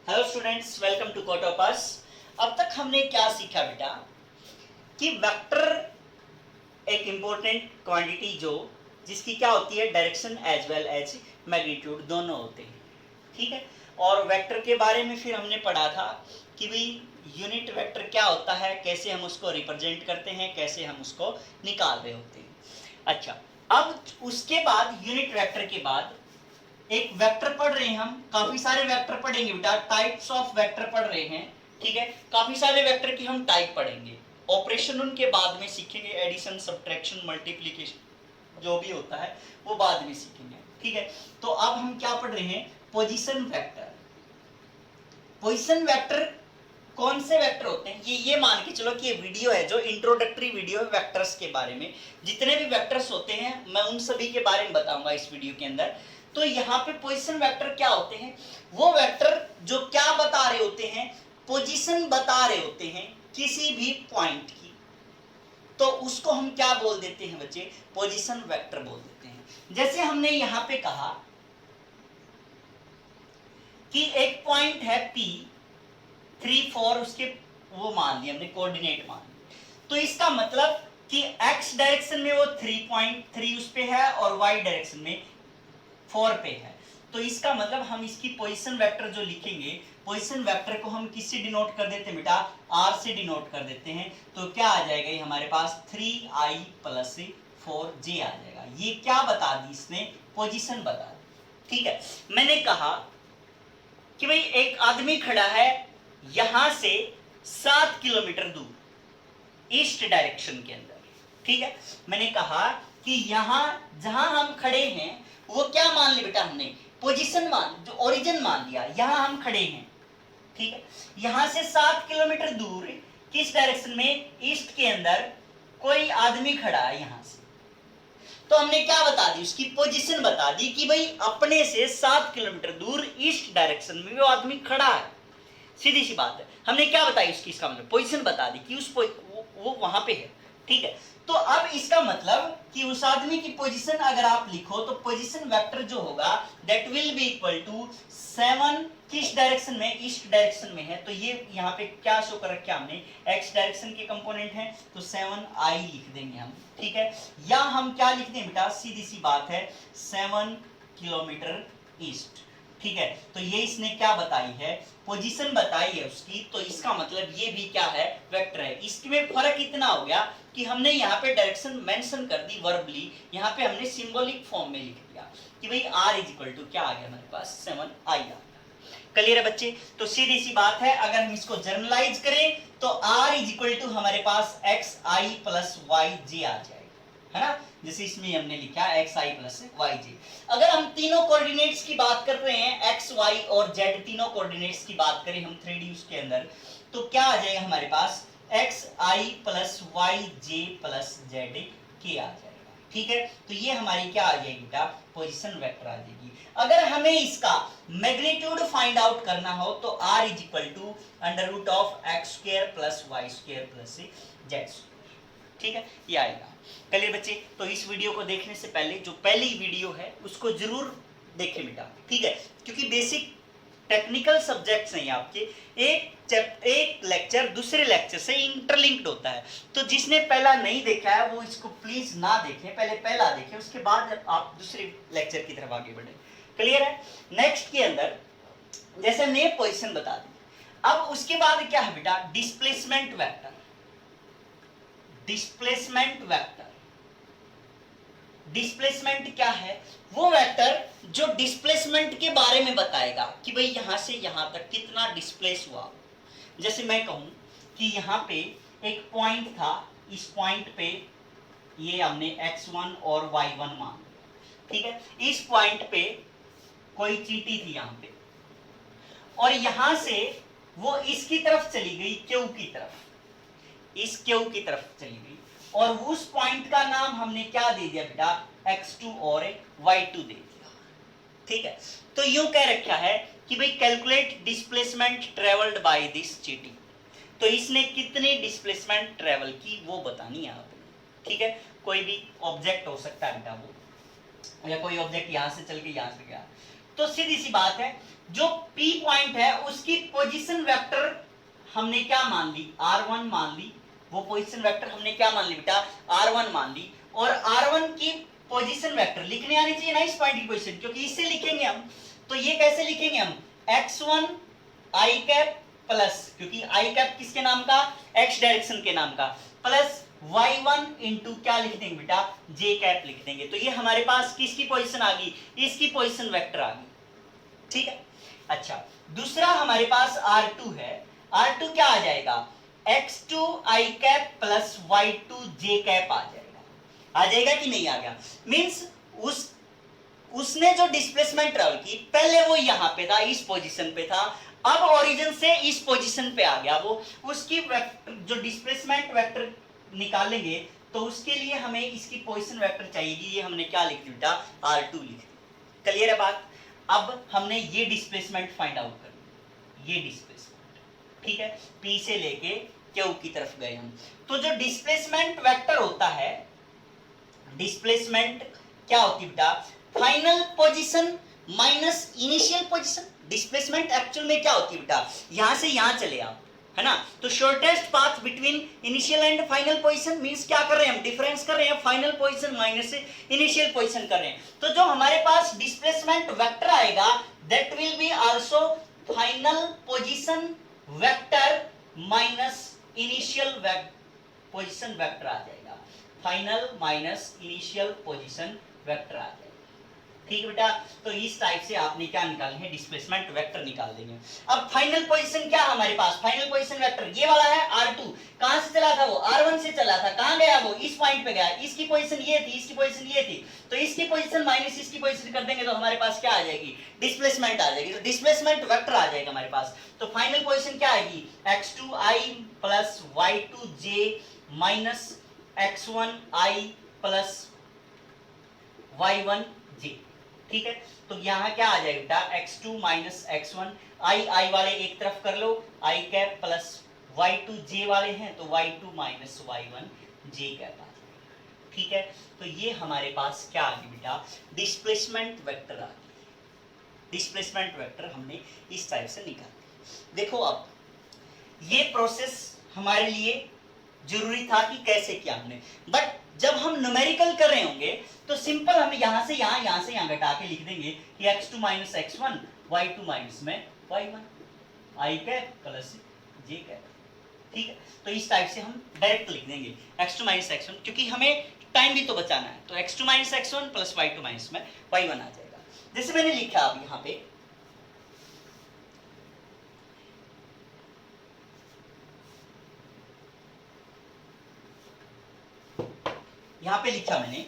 Hello students, welcome to कोटोपास। अब तक हमने क्या सीखा बेटा कि वेक्टर एक इंपॉर्टेंट क्वांटिटी जिसकी क्या होती है, direction as well as magnitude दोनों होते हैं, ठीक है। और वेक्टर के बारे में फिर हमने पढ़ा था कि भाई यूनिट वेक्टर क्या होता है, कैसे हम उसको रिप्रेजेंट करते हैं, कैसे हम उसको निकाल रहे होते हैं। अच्छा, अब उसके बाद यूनिट वेक्टर के बाद एक वेक्टर पढ़ रहे हैं, हम काफी सारे वेक्टर पढ़ेंगे बेटा, टाइप्स ऑफ वेक्टर पढ़ रहे हैं, ठीक है। काफी सारे वेक्टर की हम टाइप पढ़ेंगे, ऑपरेशन उनके बाद में सीखेंगे, एडिशन सब्ट्रैक्शन मल्टीप्लिकेशन जो भी होता है वो बाद में सीखेंगे, ठीक है। तो अब हम क्या पढ़ रहे हैं, पोजीशन वेक्टर। पोजीशन वेक्टर कौन से वेक्टर होते हैं, ये मान के चलो कि ये वीडियो है जो इंट्रोडक्टरी वीडियो है वेक्टर्स के बारे में। जितने भी वेक्टर्स होते हैं मैं उन सभी के बारे में बताऊंगा इस वीडियो के अंदर। तो यहाँ पे पोजीशन वेक्टर क्या होते हैं, वो वेक्टर जो क्या बता रहे होते हैं, पोजीशन बता रहे होते हैं किसी भी पॉइंट की, तो उसको हम क्या बोल देते हैं बच्चे, पोजीशन वेक्टर बोल देते हैं। जैसे हमने यहाँ पे कहा कि एक पॉइंट है P 3 4, उसके वो मान लिया हमने, कोऑर्डिनेट मान लिया। तो इसका मतलब कि x डायरेक्शन में वो 3.3 उस पे है और y डायरेक्शन में 4 पे है। तो इसका मतलब हम इसकी पोजीशन वेक्टर जो लिखेंगे, पोजीशन वेक्टर को हम किससे डिनोट कर देते हैं बेटा, r से डिनोट कर देते हैं। तो क्या आ जाएगा ये हमारे पास 3i + 4j आ जाएगा। ये क्या बता दी इसने, पोजीशन बता दी, ठीक है। मैंने कहा कि भाई एक आदमी खड़ा है यहां से 7 किलोमीटर दूर ईस्ट डायरेक्शन के अंदर, ठीक है। मैंने कहा कि यहां जहां हम खड़े हैं वो क्या मान लिया बेटा हमने, पोजीशन मान, जो ओरिजिन मान लिया, यहां हम खड़े हैं, ठीक है। यहां से 7 किलोमीटर दूर किस डायरेक्शन में, ईस्ट के अंदर कोई आदमी खड़ा है यहां से। तो हमने क्या बता दी, उसकी पोजीशन बता दी कि भाई अपने से 7 किलोमीटर दूर ईस्ट डायरेक्शन में वो आदमी खड़ा है। सीधी सी बात है, हमने क्या बताई उसकी, इसका मतलब पोजीशन बता दी कि वो वहां पे है, ठीक है। तो अब इसका मतलब कि उस आदमी की पोजीशन अगर आप लिखो तो पोजीशन वेक्टर जो होगा that will be equal to 7, किस डायरेक्शन में, ईस्ट डायरेक्शन में है। तो ये यहाँ पे क्या शो कर रखा हमने, एक्स डायरेक्शन के कंपोनेंट है, तो 7i लिख देंगे हम, ठीक है। या हम क्या लिख दें बेटा, सीधी सी बात है, 7 किलोमीटर ईस्ट, ठीक है। तो ये इसने क्या बताई है, पोजीशन बताई है उसकी। तो इसका मतलब ये भी क्या है, वेक्टर है। इसमें फर्क इतना हो गया कि हमने यहाँ पे डायरेक्शन मेंशन कर दी वर्बली, यहाँ पे हमने सिंबॉलिक फॉर्म में लिख दिया कि भाई r = क्या आ गया हमारे पास, 7i आ गया। क्लियर है बच्चे। तो सीधी सी बात है, अगर हम इसको जर्नलाइज करें तो r = हमारे पास xi + yj आ जाएगा, है ना। जैसे इसमें हमने लिखा xi + yj। अगर हम तीनों कोऑर्डिनेट्स की बात कर रहे हैं, x y और z तीनों कोऑर्डिनेट्स की बात करें हम 3D उसके अंदर, तो क्या आ जाएगा हमारे पास, xi + yj + zk आ जाएगा, ठीक है। तो ये हमारी क्या आ जाएगी बेटा, पोजीशन वेक्टर आ जाएगी। अगर हमें इसका मैग्नीट्यूड फाइंड आउट करना हो तो r = √x² + y² + z², ठीक है, ये आएगा। चलिए बच्चे, तो इस वीडियो को देखने से पहले जो पहली वीडियो है उसको जरूर देखें बेटा, ठीक है, क्योंकि बेसिक टेक्निकल सब्जेक्ट्स हैं आपके, एक लेक्चर दूसरे लेक्चर से इंटरलिंक्ड होता है। तो जिसने पहला नहीं देखा है वो इसको प्लीज ना देखें, पहले पहला देखें, उसके बाद आप दूसरे लेक्चर की तरफ आगे बढ़े। क्लियर है। नेक्स्ट के अंदर जैसे हमने पोजीशन बता दी, अब उसके बाद क्या है बेटा, displacement vector. Displacement vector, displacement क्या है, वो वेक्टर जो डिस्प्लेसमेंट के बारे में बताएगा कि भाई यहां से यहां तक कितना डिस्प्लेस हुआ। जैसे मैं कहूं कि यहां पे एक पॉइंट था, इस पॉइंट पे ये हमने x1 और y1 मान लिया, ठीक है। इस पॉइंट पे कोई चींटी थी यहां पे, और यहां से वो इसकी तरफ चली गई, क्यू की तरफ, इस क्यू की तरफ चली गई, और उस पॉइंट का नाम हमने क्या दे दिया बेटा, x2 और y2 दे दिया, ठीक है। तो यूं कह रखा है कि भाई calculate displacement travelled by this चींटी। तो इसने कितनी डिस्प्लेसमेंट ट्रेवल की वो बतानी है आपने, ठीक है। कोई भी ऑब्जेक्ट हो सकता है बेटा वो, या कोई ऑब्जेक्ट यहां से चल के यहां से गया, तो सीधी सी बात है, जो P पॉइंट है उसकी पोजीशन वेक्टर हमने क्या मान ली, R1 मान ली। वो पोजीशन वेक्टर हमने क्या मान ली बेटा, R1 मान ली। और R1 की पोजीशन वेक्टर लिखने आनी चाहिए ना इस पॉइंट की पोजीशन, क्योंकि इससे लिखेंगे हम। तो ये कैसे लिखेंगे हम, x1 i कैप प्लस, क्योंकि i कैप किसके नाम का, x डायरेक्शन के नाम का, प्लस y1 इंटू क्या लिख देंगे बेटा, j कैप लिख देंगे। तो ये हमारे पास किसकी पोजीशन आ गई, इसकी पोजीशन वेक्टर आ गई, ठीक है। अच्छा, दूसरा हमारे पास R2 है, R2 क्या आ जाएगा, x2 i cap plus y2 j cap आ जाएगा कि नहीं आ गया। मींस उसने जो डिस्प्लेसमेंट ट्रेवल की, पहले वो यहां पे था, इस पोजीशन पे था, अब ओरिजिन से इस पोजीशन पे आ गया वो, उसकी जो डिस्प्लेसमेंट वेक्टर निकालेंगे तो उसके लिए हमें इसकी पोजीशन वेक्टर चाहिए। ये हमने क्या लिख दिया, R2 लिख दिया। क्लियर है बात। अब हमने ये डिस्प्लेसमेंट फाइंड आउट करनी, ये डिस्प्लेसमेंट, ठीक है, P से लेके Q की तरफ गए हम। तो जो डिस्प्लेसमेंट वेक्टर होता है, डिस्प्लेसमेंट क्या होती है बेटा, final position minus initial position. Displacement actual में क्या होती है बेटा, यहां से यहां चले आप, है ना। तो shortest path between initial and final position, means क्या कर रहे हैं हम, डिफरेंस कर रहे हैं, final position minus initial position कर रहे हैं। तो जो हमारे पास डिस्प्लेसमेंट वेक्टर आएगा, that will be also final position vector minus initial position vector आ जाएगा, final minus initial position vector आ जाएगा, ठीक है बेटा। तो इस टाइप से आपने क्या निकालने हैं, डिस्प्लेसमेंट वेक्टर निकाल देंगे। अब फाइनल पोजीशन क्या हमारे पास, फाइनल पोजीशन वेक्टर ये वाला है R2, कहां से चला था वो, R1 से चला था, कहां गया वो, इस पॉइंट पे गया, इसकी पोजीशन ये थी, इसकी पोजीशन ये थी, तो इसकी पोजीशन माइनस इसकी पोजीशन कर देंगे तो हमारे पास क्या आ जाएगी, डिस्प्लेसमेंट आ जाएगी। तो डिस्प्लेसमेंट वेक्टर आ जाएगा हमारे पास। तो फाइनल पोजीशन क्या आएगी, x2i plus y2j minus x1i plus y1j, ठीक है। तो यहाँ क्या आ जाएगा बेटा, x2 माइनस x1, i वाले एक तरफ कर लो, i cap plus y2 j वाले हैं तो y2 minus y1 j cap आ जाएगा, ठीक है। तो ये हमारे पास क्या आ गया बेटा, डिस्प्लेसमेंट वेक्टर आ गया। डिस्प्लेसमेंट वेक्टर हमने इस टाइप से निकाला। देखो अब ये प्रोसेस हमारे लिए जरूरी था कि कैसे किया हमने, बट जब हम न्यूमेरिकल कर रहे होंगे तो सिंपल हम यहां से यहां घटा के लिख देंगे कि x2 minus x1, y2 minus में y1, i cap plus j cap, ठीक है। तो इस टाइप से हम डायरेक्ट लिख देंगे x2 माइनस x1, क्योंकि हमें टाइम भी तो बचाना है। तो x2 minus x1 plus y2 minus में y1 आ जाएगा, जैसे मैंने लिखा अब यहाँ पे। यहाँ पे लिखा मैंने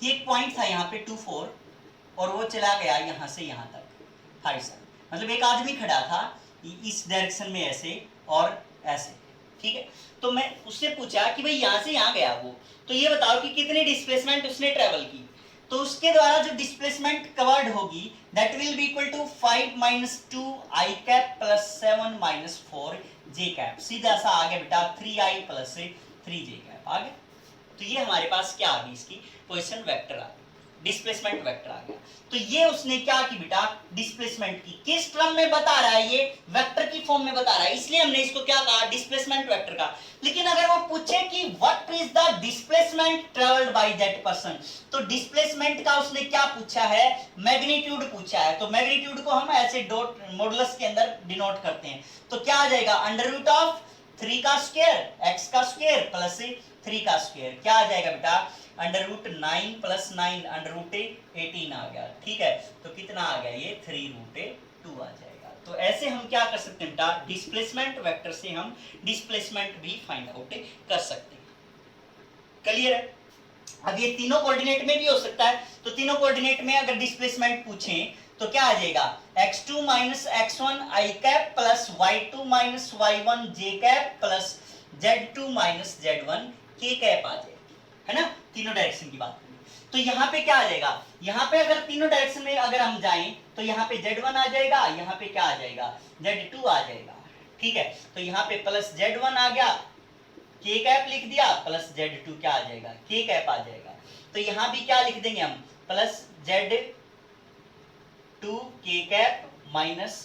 कि एक पॉइंट था यहाँ पे 2 4 और वो चला गया यहाँ से यहाँ तक 5 7, मतलब एक आदमी खड़ा था इस डायरेक्शन में ऐसे और ऐसे, ठीक है। तो मैं उससे पूछा कि भाई यहाँ से यहाँ गया वो, तो ये बताओ कि कितनी डिस्प्लेसमेंट उसने ट्रेवल की। तो उसके द्वारा जो डिस्प्लेसमेंट कवर्ड होगी that will be equal to 5 minus 2 i cap plus 7 minus 4 j cap, सीधा सा आ गया बेटा 3i प्लस 3j कैप आ गया। तो ये हमारे पास क्या आ गई, इसकी पोजीशन वेक्टर आ गई, डिस्प्लेसमेंट वेक्टर आ गया। तो ये उसने क्या की बेटा, डिस्प्लेसमेंट की, किस टर्म में बता रहा है, ये वेक्टर की फॉर्म में बता रहा है, इसलिए हमने इसको क्या कहा, डिस्प्लेसमेंट वेक्टर का। लेकिन अगर वो पूछे कि what is the displacement travelled by that person, तो डिस्प्लेसमेंट का उसने क्या पूछा है, मैग्नीट्यूड पूछा है। तो मैग्नीट्यूड को हम ऐसे डॉट मॉडुलस के अंदर डिनोट करते हैं। तो क्या आ जाएगा, अंडर रूट ऑफ 3 का स्क्वायर x का स्क्वायर प्लस 3 का स्क्वायर, क्या आ जाएगा बेटा, under root 9 plus 9 under root 18 आ गया, ठीक है। तो कितना आ गया, ये 3 रूट 2 आ जाएगा। तो ऐसे हम क्या कर सकते हैं बेटा, डिस्प्लेसमेंट वेक्टर से हम डिस्प्लेसमेंट भी फाइंड आउट कर सकते हैं। क्लियर है। अब ये तीनों कोऑर्डिनेट में भी हो सकता है, तो तीनों कोऑर्डिनेट में अगर डिस्प्लेसमेंट पूछें तो क्या आ जाएगा, x2 minus x1 i cap plus y2 minus y1 j cap plus z2 minus z1 k cap आ जाएगा, है ना। तीनों डायरेक्शन की बात करें तो यहाँ पे क्या आ जाएगा, यहाँ पे अगर तीनों डायरेक्शन में अगर हम जाएं तो यहाँ पे z1 आ जाएगा, यहाँ पे क्या आ जाएगा, z2 आ जाएगा, ठीक है। तो यहाँ पे प्लस z1 आ गया, k कैप लिख दिया, प्लस z2 क्या आ जाएगा, k कैप आ जाएगा। तो यहाँ भी क्या लिख देंगे हम, plus z 2 k cap minus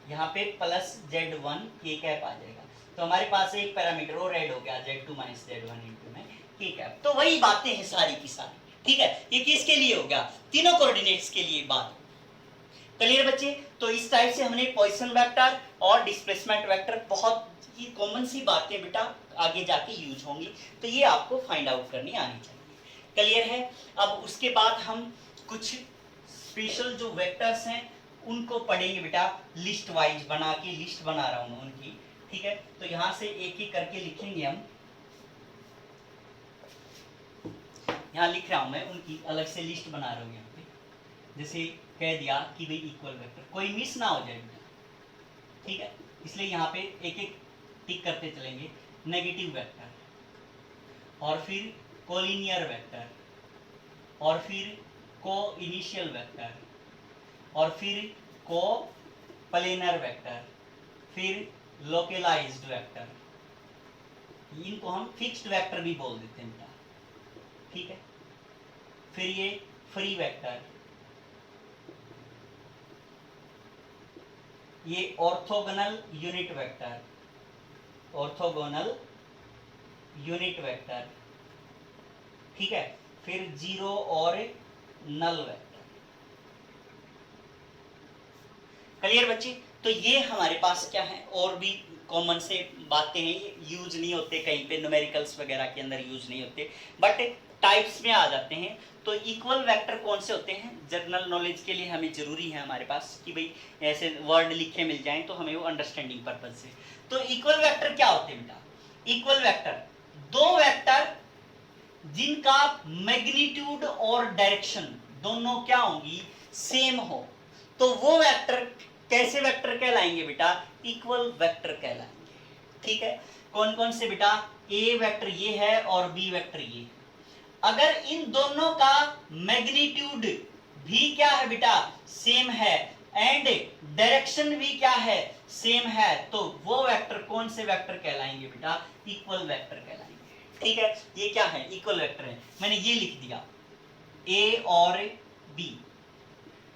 यहाँ पे प्लस z1 k कैप आ जाएगा। तो हमारे पास एक पैरामीटर और ऐड हो गया z2 माइनस z1 इंटू में k कैप। तो वही बातें हैं सारी की सारी, ठीक है। ये किसके लिए हो गया? तीनों कोऑर्डिनेट्स के लिए बात। क्लियर बच्चे? तो इस टाइप से हमने पॉइसन वेक्टर और डिस्प्लेसमेंट वेक्टर, बहुत ही कॉमन सी बातें बेटा आगे जाके यूज होंगी, तो ये आपको फाइंड आउट करनी आनी चाहिए। क्लियर है? अब उसके बाद हम कुछ स्पेशल जो वेक्टर्स हैं उनको पढ़ेंगे बेटा, लिस्ट वाइज बना के, लिस्ट बना रहा हूं उनकी, ठीक है। तो यहां से एक एक करके लिखेंगे हम, यहां लिख रहा हूं मैं, उनकी अलग से लिस्ट बना रहा हूं यहाँ पे। जैसे कह दिया कि भाई इक्वल वेक्टर, कोई मिस ना हो जाए बेटा, ठीक है, इसलिए यहाँ पे एक एक टिक करते चलेंगे। नेगेटिव वेक्टर और फिर कोलिनियर वेक्टर और फिर को इनिशियल वेक्टर और फिर को प्लेनर वेक्टर, फिर लोकलाइज्ड वेक्टर, इनको हम फिक्स्ड वेक्टर भी बोल देते हैं बेटा, ठीक है। फिर ये फ्री वेक्टर, ये orthogonal unit vector, orthogonal unit vector, ठीक है। फिर जीरो और नल वेक्टर। क्लियर बच्चे? तो ये हमारे पास क्या है, और भी कॉमन से बातें हैं, ये यूज नहीं होते कहीं पे, न्यूमेरिकल्स वगैरह के अंदर यूज नहीं होते, बट टाइप्स में आ जाते हैं। तो इक्वल वेक्टर कौन से होते हैं, जनरल नॉलेज के लिए हमें जरूरी है हमारे पास कि भाई ऐसे वर्ड लिखे मिल जाएं तो हमें वो अंडरस्टैंडिंग पर्पज से। तो इक्वल वेक्टर क्या होते हैं बेटा? इक्वल वेक्टर दो वेक्टर जिनका मैग्नीट्यूड और डायरेक्शन दोनों क्या होंगी, सेम हो, तो वो वेक्टर कैसे वेक्टर कहलाएंगे बेटा? इक्वल वेक्टर कहलाएंगे, ठीक है। कौन कौन से बेटा? ए वेक्टर ये है और बी वेक्टर ये। अगर इन दोनों का मैग्नीट्यूड भी क्या है बेटा? सेम है, एंड डायरेक्शन भी क्या है? सेम है, तो वो वेक्टर कौन से वेक्टर कहलाएंगे बेटा? इक्वल वेक्टर कहलाएंगे, ठीक है। ये क्या है? इक्वल वेक्टर है, मैंने ये लिख दिया, ए और बी,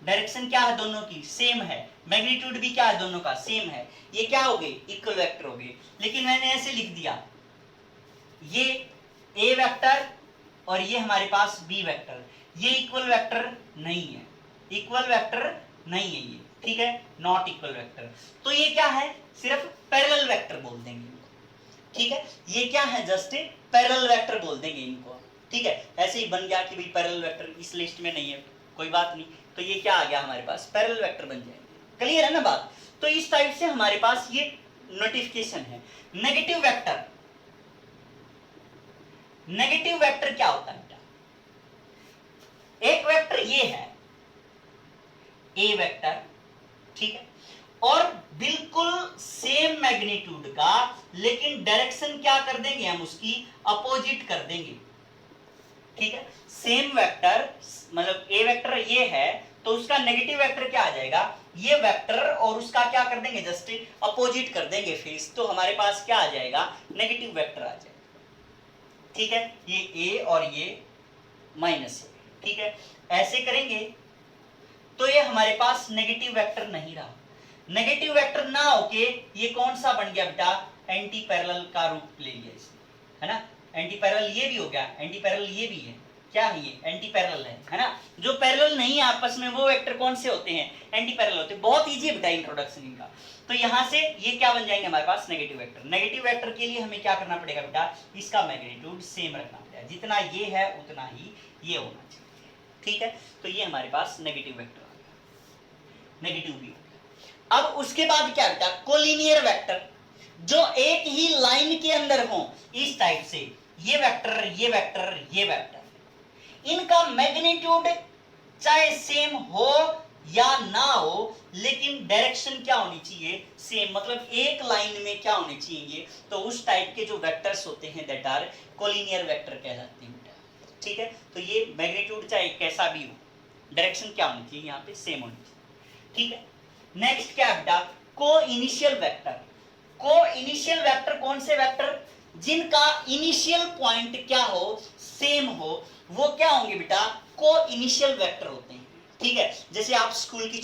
डायरेक्शन क्या है दोनों की? सेम है, मैग्नीट्यूड भी क्या है दोनों का? सेम है, ये क्या हो गए? इक्वल वेक्टर हो गए। लेकिन मैंने ऐसे लिख दिया, ये ए वेक्टर और ये हमारे पास बी वेक्टर, ये इक्वल वेक्टर नहीं है, इक्वल वेक्टर नहीं है ये, ठीक है, नॉट इक्वल वेक्टर। तो ये क्या है? सिर्फ पैरेलल वेक्टर बोल देंगे इनको, ठीक है। ये क्या है? जस्ट पैरेलल वेक्टर बोल देंगे इनको, ठीक है। ऐसे ही बन गया कि भाई पैरेलल वेक्टर इस लिस्ट में नहीं है, कोई बात नहीं, तो ये क्या आ गया हमारे पास? पैरेलल वेक्टर बन जाएंगे। क्लियर है ना बात? तो इस टाइप से हमारे पास ये नोटिफिकेशन है। नेगेटिव वेक्टर, नेगेटिव वेक्टर क्या होता है बेटा? एक वेक्टर ये है ए वेक्टर, ठीक है, और बिल्कुल सेम मैग्नीट्यूड का, लेकिन डायरेक्शन क्या कर देंगे हम? उसकी अपोजिट कर देंगे, ठीक है। सेम वेक्टर मतलब ए वेक्टर ये है, तो उसका नेगेटिव वेक्टर क्या आ जाएगा? ये वेक्टर और उसका क्या कर देंगे? जस्ट अपोजिट कर देंगे फेस, तो हमारे पास क्या आ जाएगा? नेगेटिव वेक्टर आ जाएगा, ठीक है। ये ए और ये माइनस है, ठीक है। ऐसे करेंगे तो ये हमारे पास नेगेटिव वेक्टर नहीं रहा। नेगेटिव वेक्टर ना होके ये कौन सा बन गया बेटा? एंटी पैरेलल का रूप ले लिया इसने, है ना। एंटी पैरेलल ये भी हो गया, एंटी पैरेलल ये भी है, क्या है? ये एंटी पैरेलल है ना। जो पैरेलल नहीं है आपस में वो वेक्टर कौन से होते हैं? एंटी पैरेलल होते हैं। बहुत इजी है बेटा इंट्रोडक्शन इनका। तो यहां से ये क्या बन जाएंगे हमारे पास? Negative vector. नेगेटिव वेक्टर के लिए हमें क्या करना पड़ेगा बेटा? इसका मैग्नीट्यूड सेम रखना पड़ेगा, जितना ये है उतना ही ये होना चाहिए, ठीक है। तो ये हमारे पास नेगेटिव वेक्टर आ गया, नेगेटिव भी हो गया। अब उसके बाद क्या बेटा? कोलिनियर वेक्टर, जो एक ही लाइन के अंदर हो, इस टाइप से, ये वेक्टर, ये वेक्टर, ये वेक्टर, इनका मैग्नीट्यूड चाहे सेम हो या ना हो, लेकिन डायरेक्शन क्या होनी चाहिए? सेम, मतलब एक लाइन में क्या होने चाहिए? तो उस टाइप के जो वेक्टर्स होते हैं दैट आर कोलिनियर वेक्टर कहलाते हैं, ठीक है। तो ये मैग्नीट्यूड चाहे कैसा भी हो, डायरेक्शन क्या होनी चाहिए? यहाँ पे सेम होनी चाहिए, ठीक है। नेक्स्ट क्या है बेटा? को इनिशियल वेक्टर। को इनिशियल वेक्टर कौन से वेक्टर? जिनका इनिशियल पॉइंट क्या हो? सेम हो, वो क्या होंगे बेटा? को इनिशियल वेक्टर होते हैं, ठीक है, जैसे आप स्कूल की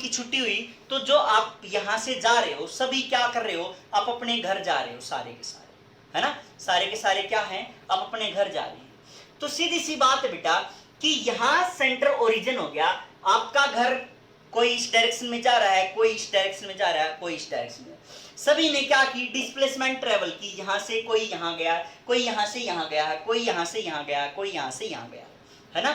छुट्टी हुई तो जो आप यहां से जा रहे हो सभी क्या कर रहे हो, आप अपने घर जा रहे हो सारे के सारे, है ना, सारे के सारे क्या हैं, आप अपने घर जा रहे हैं। तो सीधी सी बात है बेटा कि यहां सेंटर ओरिजिन हो गया, आपका घर कोई इस डायरेक्शन में जा रहा है, कोई इस डायरेक्शन में जा रहा है, कोई इस डायरेक्शन में, सभी ने क्या की, डिस्प्लेसमेंट ट्रेवल की, यहां से कोई यहां गया, कोई यहां से यहां गया है, कोई यहां से यहां गया, कोई यहां से यहां गया, है ना।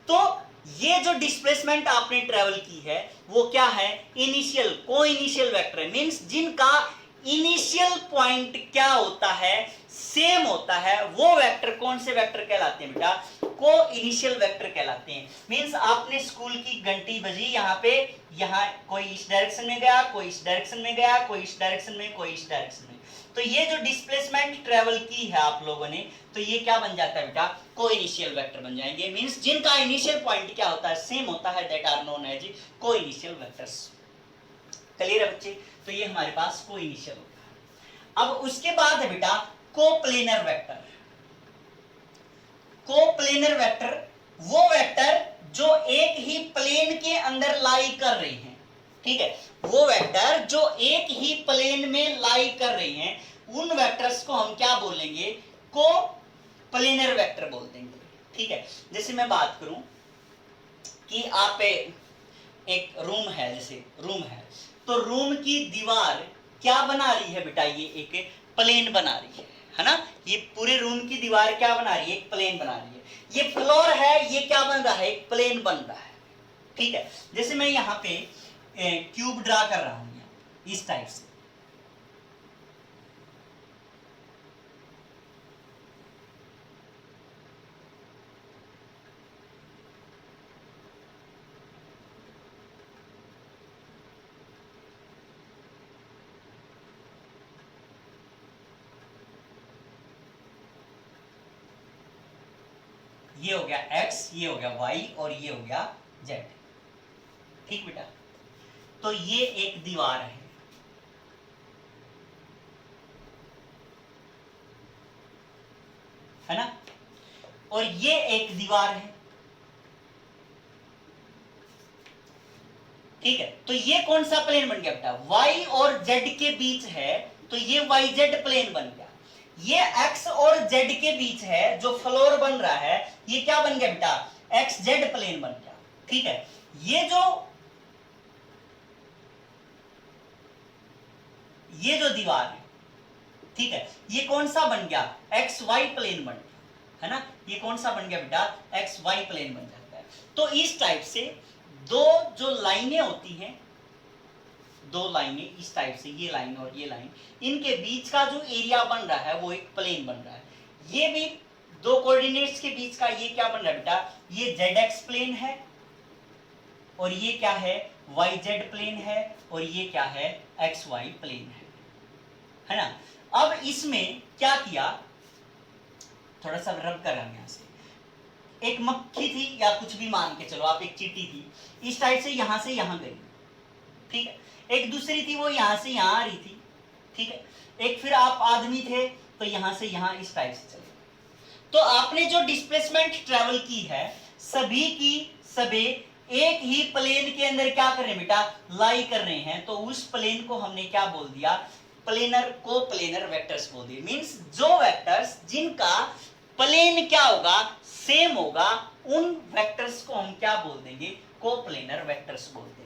तो ये जो डिस्प्लेसमेंट आपने ट्रेवल की है वो क्या है, इनिशियल को इनिशियल वेक्टर है, मींस जिनका इनिशियल पॉइंट क्या होता है, सेम होता है, वो वेक्टर कौन से वेक्टर कहलाते हैं बेटा, को इनिशियल वेक्टर कहलाते हैं। मींस आपने स्कूल की घंटी बजी, यहाँ पे, यहाँ कोई इस डायरेक्शन में गया, कोई इस डायरेक्शन में गया, कोई इस डायरेक्शन में, कोई इस डायरेक्शन में, तो ये जो डिस्प्लेसमेंट ट्रेवल की है आप लोगों ने, तो ये क्या बन जाता है बेटा, को इनिशियल वेक्टर बन जाएंगे। मींस जिनका इनिशियल पॉइंट क्या होता है, सेम होता है, दैट आर नोन एज को इनिशियल वेक्टर्स। क्लियर है बच्चे, तो ये हमारे पास को इनिशियल होता है। अब उसके बाद है बेटा कोप्लेनर वेक्टर। कोप्लेनर वेक्टर वो वेक्टर जो एक ही प्लेन के अंदर लाई कर रहे हैं, ठीक है, वो वेक्टर जो एक ही प्लेन में लाई कर रहे हैं, उन वेक्टर्स को हम क्या बोलेंगे, कोप्लेनर वेक्टर बोल देंगे। ठीक है, जैसे मैं बात करूं कि आप एक रूम है, जैसे रूम है, तो रूम की दीवार क्या बना रही है बेटा, ये एक प्लेन बना रही है ना, ये पूरे रूम की दीवार क्या बना रही है, एक प्लेन बना रही है। ये फ्लोर है, ये क्या बन रहा है, एक प्लेन बन रहा है। ठीक है, जैसे मैं यहाँ पे क्यूब ड्रा कर रहा हूं इस टाइप से, ये हो गया x, ये हो गया y और ये हो गया z। ठीक बेटा, तो ये एक दीवार है ना, और ये एक दीवार है। ठीक है, तो ये कौन सा प्लेन बन गया बेटा, y और z के बीच है, तो ये yz प्लेन बन गया। ये x और z के बीच है, जो फ्लोर बन रहा है, ये क्या बन गया बेटा, xz प्लेन बन गया। ठीक है, ये जो दीवार है, ठीक है, ये कौन सा बन गया, xy प्लेन बन गया, है ना, ये कौन सा बन गया बेटा, xy प्लेन बन जाता है। तो इस टाइप से दो जो लाइनें होती हैं, दो लाइनें इस टाइप से, ये लाइन और ये लाइन, इनके बीच का जो एरिया बन रहा है वो एक प्लेन बन रहा है। ये भी दो कोऑर्डिनेट्स के बीच का ये क्या बन रहा है बेटा, ये zx प्लेन है और ये क्या है, yz प्लेन है, और ये क्या है, xy प्लेन है ना। अब इसमें क्या किया, थोड़ा सा रब कर रहा हूं यहां से, एक मक्खी थी या कुछ भी मान के चलो आप, एक चींटी थी, इस टाइप से यहां गई। ठीक है, एक दूसरी थी वो यहां से यहां आ रही थी। ठीक है, एक फिर आप आदमी थे तो यहां से यहां इस टाइप से चले। तो आपने जो डिस्प्लेसमेंट ट्रेवल की है, सभी की सभी एक ही प्लेन के अंदर क्या कर रहे हैं बेटा, लाई कर रहे हैं, तो उस प्लेन को हमने क्या बोल दिया, प्लेनर को प्लेनर वेक्टर्स बोल दिए। मींस जो वेक्टर्स जिनका प्लेन क्या होगा, सेम होगा, उन वेक्टर्स को हम क्या बोल देंगे, को प्लेनर वेक्टर्स बोल देंगे।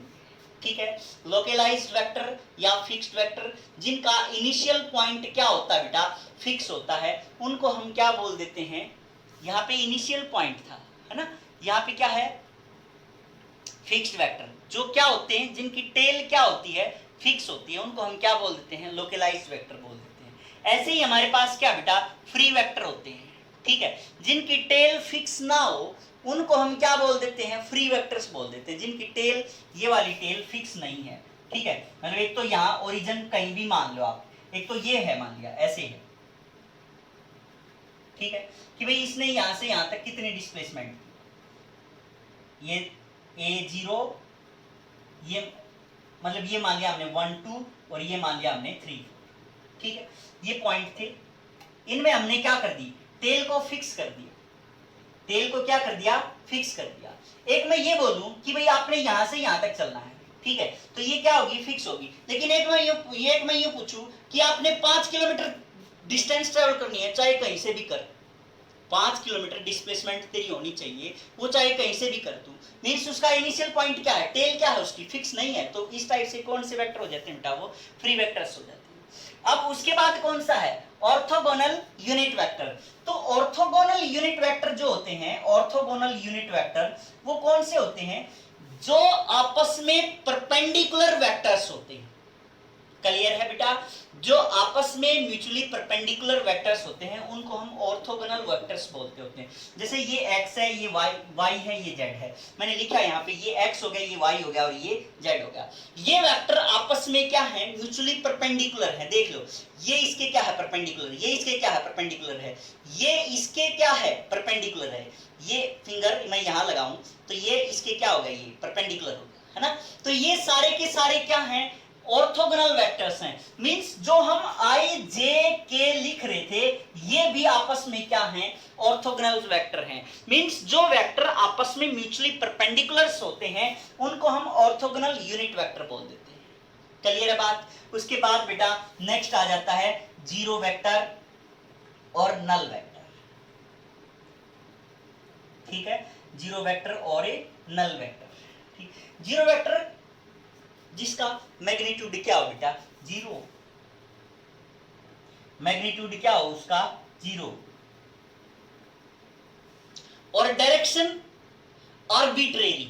ठीक है, लोकलाइज्ड वेक्टर या फिक्स्ड वेक्टर जिनका इनिशियल पॉइंट क्या होता है बेटा, फिक्स होता है, उनको हम क्या बोल देते हैं, यहाँ पे इनिशियल पॉइंट था, है ना, यहाँ पे क्या है, फिक्स्ड वेक्टर। जो क्या होते हैं, जिनकी टेल क्या होती है, फिक्स होती है, उनको हम क्या बोल देते हैं, लोकलाइज्ड वेक्टर बोल देते हैं। ऐसे ही हमारे पास क्या बेटा, फ्री वेक्टर होते हैं। ठीक है, जिनकी टेल फिक्स ना हो उनको हम क्या बोल देते हैं, फ्री वेक्टर्स बोल देते हैं, जिनकी टेल, ये वाली टेल फिक्स नहीं है। ठीक है, मतलब एक तो यहाँ ओरिजिन कहीं भी मान लो आप, एक तो ये है, मान लिया ऐसे है। ठीक है, कि भाई इसने यहां से यहां तक कितनी डिस्प्लेसमेंट, ये a0, ये मतलब ये मान लिया हमने 1 2 और ये मान लिया हमने 3 4। ठीक है, ये पॉइंट थे, इनमें हमने क्या कर दी, टेल को फिक्स कर दिया। टेल को क्या कर दिया, फिक्स कर दिया। एक मैं ये बोलूं कि भाई आपने यहां से यहां तक चलना है, ठीक है, तो ये क्या होगी, फिक्स होगी। लेकिन एक मैं ये पूछूं कि आपने 5 किलोमीटर डिस्टेंस ट्रेवल करनी है, चाहे कहीं से भी कर, 5 किलोमीटर डिस्प्लेसमेंट तेरी होनी चाहिए, वो चाहे कहीं से भी कर तू, मींस उसका इनिशियल पॉइंट क्या है, टेल क्या है उसकी, फिक्स नहीं है। तो इस टाइप से कौन से वेक्टर हो जाते हैं बेटा, वो फ्री वेक्टर्स हो जाते हैं। अब उसके बाद कौन सा है, ऑर्थोगोनल यूनिट वेक्टर। तो ऑर्थोगोनल यूनिट वेक्टर जो होते हैं, ऑर्थोगोनल यूनिट वेक्टर वो कौन से होते हैं, जो आपस में परपेंडिकुलर वेक्टर्स होते हैं। क्लियर है बेटा, जो आपस में म्यूचुअली परपेंडिकुलर वेक्टर्स होते हैं उनको हम ऑर्थोगोनल वेक्टर्स बोलते होते हैं। जैसे ये x है, ये y है, ये z है, मैंने लिखा यहाँ पे ये x हो गया, ये y हो गया और ये z हो गया। ये वेक्टर आपस में क्या है, म्यूचुअली परपेंडिकुलर है। देख लो, ये इसके क्या है, परपेंडिकुलर, ये इसके क्या है, परपेंडिकुलर है, ये इसके क्या है, परपेंडिकुलर है। ये फिंगर मैं यहाँ लगाऊं तो ये इसके क्या होगा, ये परपेंडिकुलर होगा, है ना। तो ये सारे के सारे क्या हैं, ऑर्थोगोनल वेक्टर्स हैं। मींस जो हम आई जे के लिख रहे थे ये भी आपस में क्या हैं, ऑर्थोगोनल वेक्टर हैं। मींस जो वेक्टर आपस में म्यूचुअली परपेंडिकुलर्स होते हैं उनको हम ऑर्थोगोनल यूनिट वेक्टर बोल देते हैं। क्लियर है बात। उसके बाद बेटा नेक्स्ट आ जाता है जीरो वेक्टर और नल वेक्टर, ठीक है, जीरो वेक्टर और ए नल वेक्टर। ठीक, जीरो वेक्टर जिसका मैग्नीट्यूड क्या हो बेटा, जीरो, मैग्नीट्यूड क्या हो उसका, जीरो, और डायरेक्शन आर्बिट्रेरी,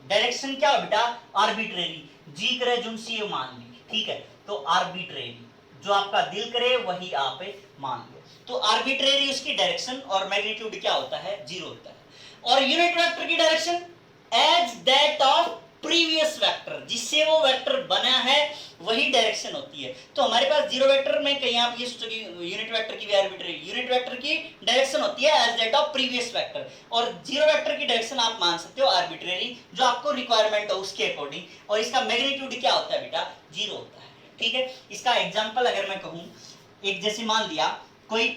डायरेक्शन क्या हो बेटा, आर्बिट्रेरी, जी करे जुन सी मान ली, ठीक है, तो आर्बिट्रेरी, जो आपका दिल करे वही आप मान लो। तो आर्बिट्रेरी उसकी डायरेक्शन और मैग्नीट्यूड क्या होता है, जीरो होता है। और यूनिट वेक्टर की direction as that of previous vector, जिससे वो वेक्टर बना है वही डायरेक्शन होती है। तो हमारे पास जीरो वेक्टर में कहीं आप ये सोचो कि यूनिट वेक्टर की भी आर्बिट्रेरी, यूनिट वेक्टर की डायरेक्शन होती है as that of previous vector, और जीरो वेक्टर की डायरेक्शन आप मान सकते हो आर्बिट्रेरी, जो आपको रिक्वायरमेंट हो उसके अकॉर्डिंग, और इसका मैग्नीट्यूड क्या होता है बेटा, जीरो होता है। ठीक है, इसका एग्जाम्पल अगर मैं कहूं, एक जैसे मान लिया कोई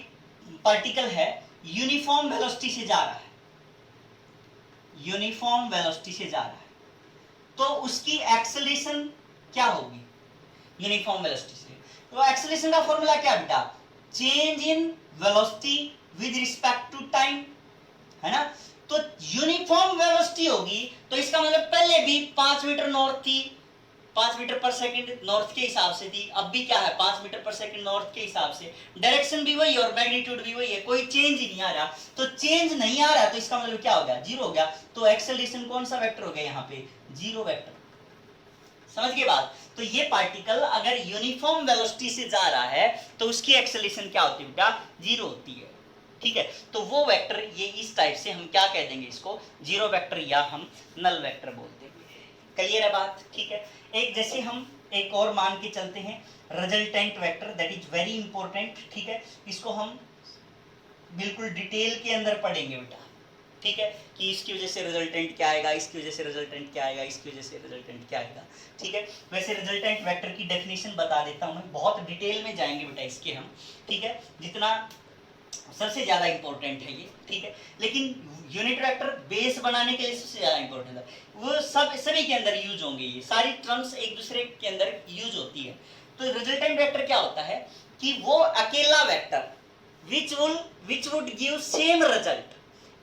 पार्टिकल है यूनिफॉर्म वेलोसिटी से जा रहा है, यूनिफॉर्म वेलोसिटी से जा रहा है, तो उसकी एक्सेलरेशन क्या होगी, यूनिफॉर्म वेलोसिटी से। तो एक्सेलरेशन का फॉर्मूला क्या बेटा, change in velocity with respect to time, है ना। तो यूनिफॉर्म वेलोसिटी होगी तो इसका मतलब पहले भी 5 मीटर नॉर्थ थी, 5 मीटर पर सेकंड नॉर्थ के हिसाब से थी, अब भी क्या है 5 मीटर पर सेकंड नॉर्थ के हिसाब से, डायरेक्शन भी वही और मैग्नीट्यूड भी वही है, कोई चेंज ही नहीं आ रहा। तो चेंज नहीं आ रहा तो इसका मतलब क्या हो गया, जीरो हो गया। तो एक्सेलरेशन कौन सा वेक्टर हो गया यहाँ पे, जीरो वेक्टर। समझ गए बात। तो ये पार्टिकल अगर यूनिफॉर्म वेलोसिटी से जा रहा है तो उसकी एक्सेलरेशन क्या होती है बेटा, जीरो होती है। ठीक है, तो वो वेक्टर ये इस टाइप से हम क्या कह देंगे, इसको जीरो वेक्टर या हम नल वेक्टर बोल देंगे। क्लियर है बात। ठीक है, एक जैसे हम एक और मान के चलते हैं resultant vector, that is very important. ठीक है, इसको हम बिल्कुल डिटेल के अंदर पढ़ेंगे बेटा। ठीक है, कि इसकी वजह से रिजल्टेंट क्या आएगा, इसकी वजह से रिजल्टेंट क्या आएगा, इसकी वजह से रिजल्टेंट क्या आएगा। ठीक है, वैसे रिजल्टेंट वेक्टर की डेफिनेशन बता देता हूं मैं, बहुत डिटेल में जाएंगे बेटा इसके हम। ठीक है, जितना सबसे ज्यादा इंपॉर्टेंट है ये। ठीक है, लेकिन यूनिट वेक्टर बेस बनाने के लिए सबसे ज्यादा इंपॉर्टेंट है, वो सभी के अंदर यूज होंगे, ये सारी टर्म्स एक दूसरे के अंदर यूज होती है। तो रिजल्टेंट वेक्टर क्या होता है कि वो अकेला vector which would give same result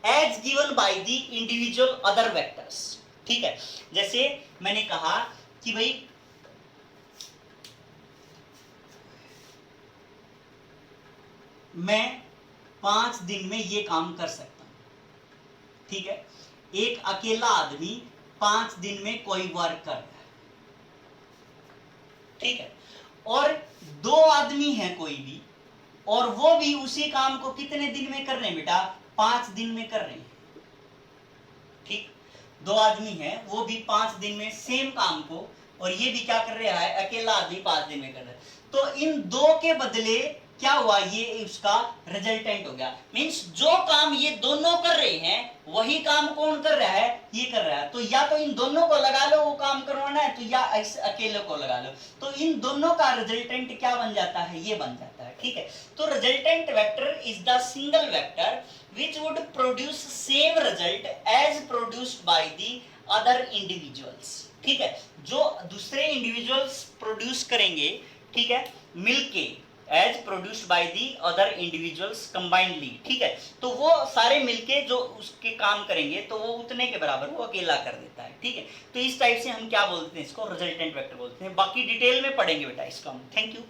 as given by the individual other vectors। ठीक है, जैसे मैंने कहा कि भाई मैं 5 दिन में ये काम कर सकता हूं। ठीक है, एक अकेला आदमी 5 दिन में कोई वर्क कर रहा है। ठीक है, और 2 आदमी हैं कोई भी, और वो भी उसी काम को कितने दिन में कर रहे हैं बेटा, 5 दिन में कर रहे हैं। ठीक, 2 आदमी हैं, वो भी 5 दिन में सेम काम को, और ये भी क्या कर रहा है, अकेला आदमी 5 दिन में कर रहा है। तो इन 2 के बदले क्या हुआ, ये उसका रिजल्टेंट हो गया। मींस जो काम ये दोनों कर रहे हैं वही काम कौन कर रहा है, ये कर रहा है। तो या तो इन दोनों को लगा लो वो काम करवाना है, तो या इस अकेले को लगा लो, तो इन दोनों का रिजल्टेंट क्या बन जाता है, ये बन जाता है। ठीक है। तो resultant vector is the single vector which would produce same result as produced by the other individuals, ठीक है। जो दूसरे इंडिविजुअल्स प्रोड्यूस करेंगे, ठीक है, मिलके, as produced by the other individuals combinedly, ठीक है। तो वो सारे मिलके जो उसके काम करेंगे तो वो उतने के बराबर वो अकेला कर देता है, ठीक है। तो इस टाइप से हम क्या बोलते हैं, इसको रिजल्टेंट वेक्टर बोलते हैं। बाकी डिटेल में पढ़ेंगे बेटा इसका हम। Thank you.